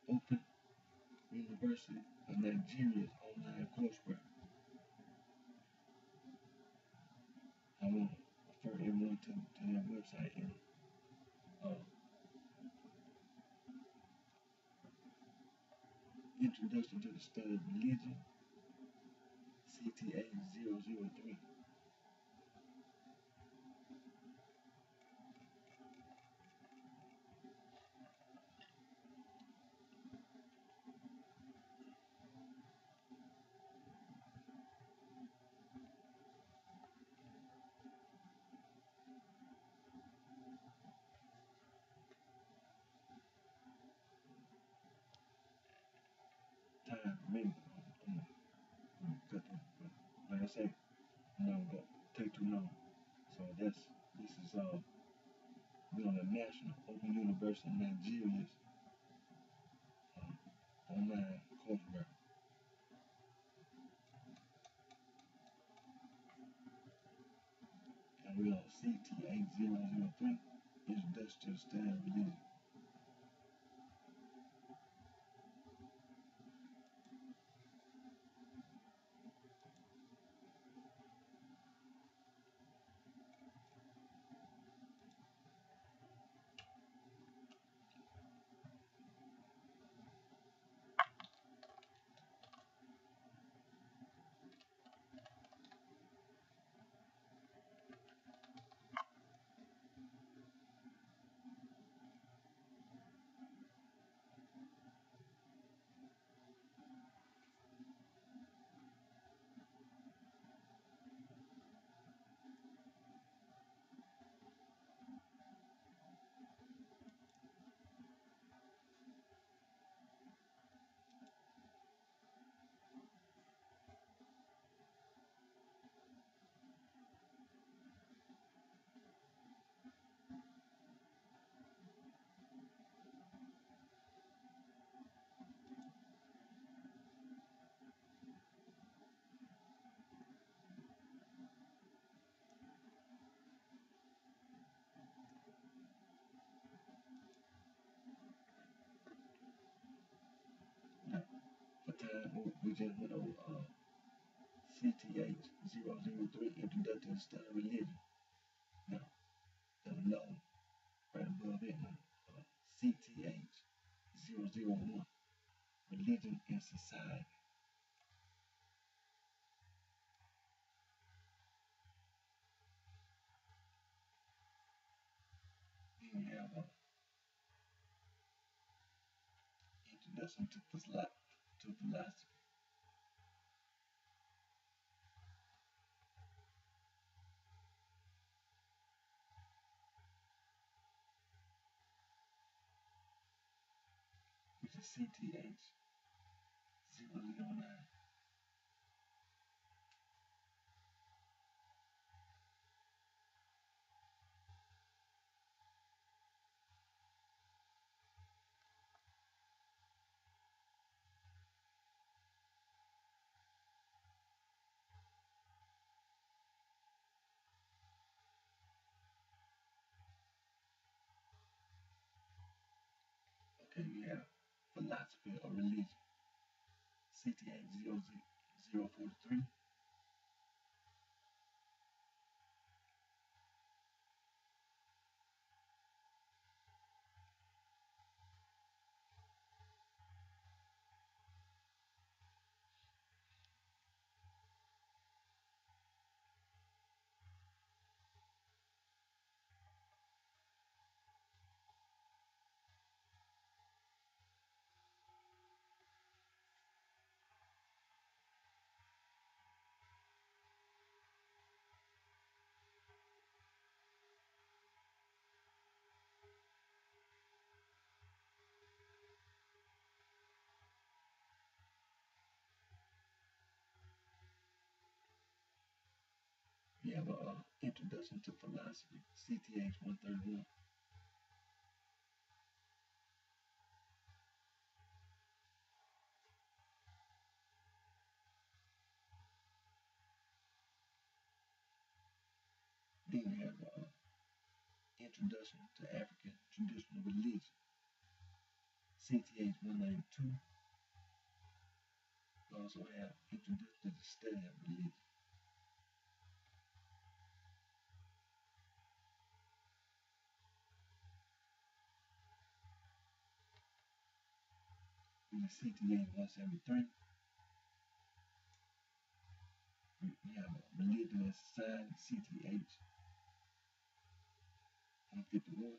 A: Open University of Nigeria's online coursework. I want to refer everyone to their website and Introduction to the Study of Religion, CTA 003. Time permitting, cut this, but like I say, I'm not gonna take too long. So this is we're on the National Open University of Nigeria's online coursework. And we're on CTA 003, Introduction to the Study of Religion. Now, for time, we just went over CTH 003, Introduction to the Study of Religion. Now, below, right above it, CTH 001, Religion and Society. Then you have Introduction to Philosophy. Which is CTH 009. Okay, you have Philosophy of Religion, CTH 043. You have Introduction to Philosophy, CTH 131. Then you have Introduction to African Traditional Religion, CTH 192. We also have Introduction to the Study of Religion. In the CTH 173, we have a Religion as Society, CTH 151.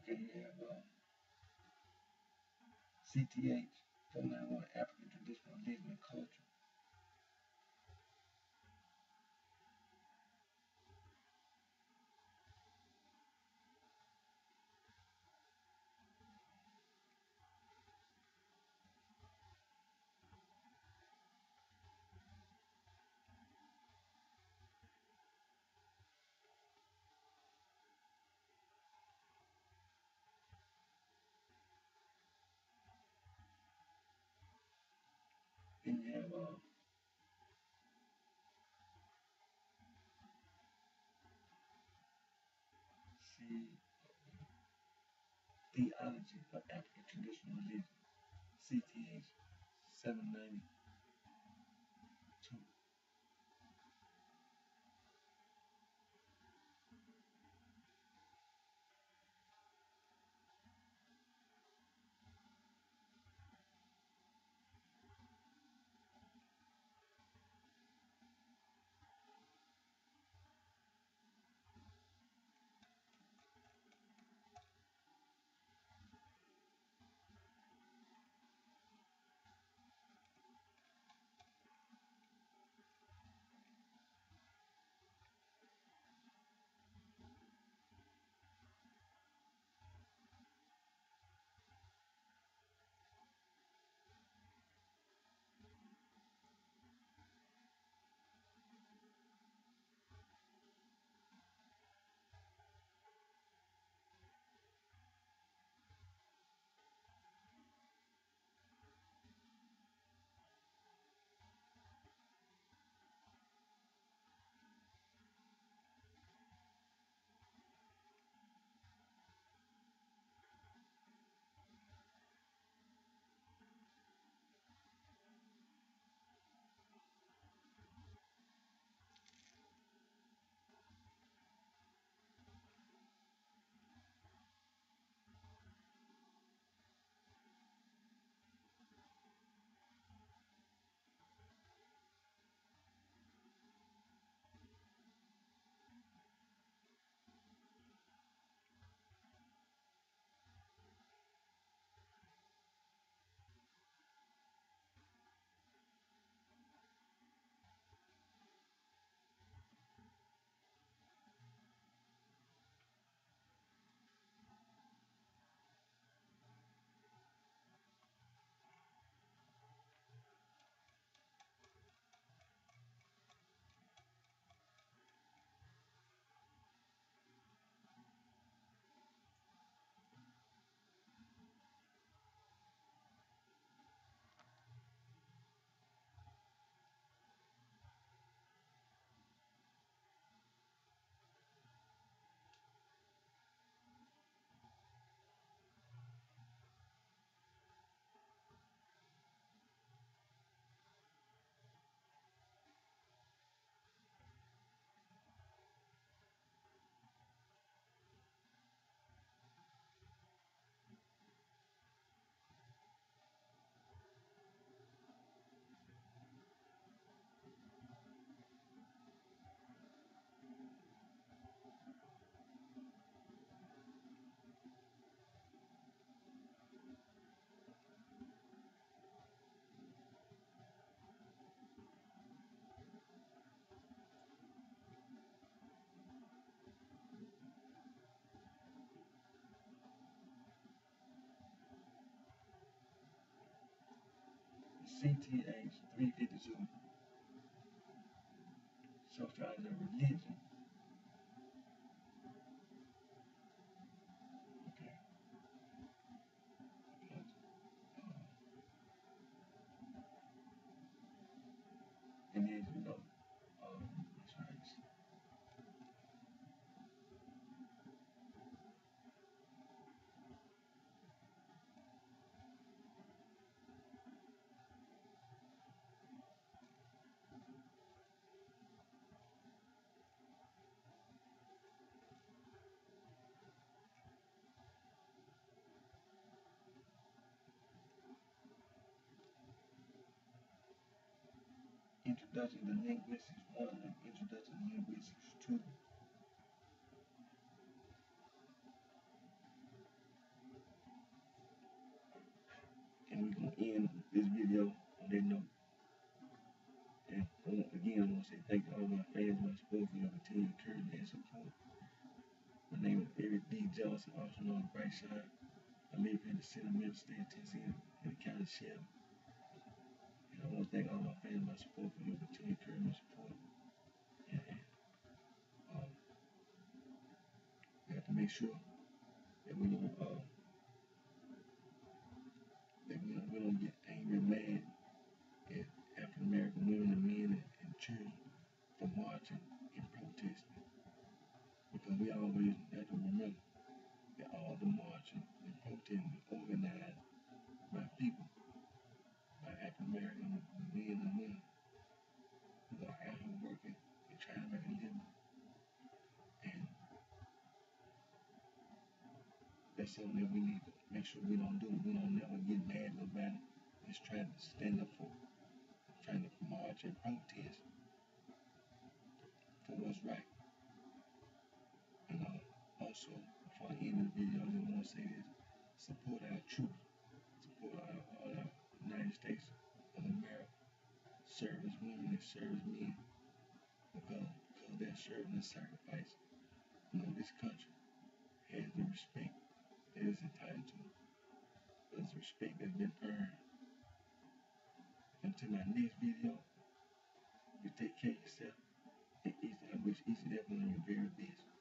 A: Okay, you have CTH 491, African Traditional Religion and Culture. Then you have Theology of African Traditional Religion, CTH 792. CTH 352. So far as a religion, okay, because and then that's right. Introduction to Linguistics 1 and Introduction to Linguistics 2. And we're going to end this video on that note. And again, I want to say thank you to all my fans, my support for your continued encouragement and support. My name is Eric D. Johnson, also known as BrightShine. I live in the Sentimental State of Tennessee in the county Shelby. And I want to thank all my fans, my support for your continued encouragement and support. And we have to make sure that we don't get angry and mad at African American women and men and children for marching and protesting. Because we always have to remember that all the marching and protesting is organized by people, by African American men and women who are out here working and trying to make a living. And that's something that we need to make sure we don't do. We don't never get mad about it. Just trying to stand up for, trying to march and protest for what's right. And also, before I end the video, I just want to say this: support our troops, support all our United States of America, service women and service men, because they're serving and sacrifice. This country has the respect that it's entitled to. But it's respect that's been earned. Until my next video, you take care of yourself, and I wish each and every one of you very best.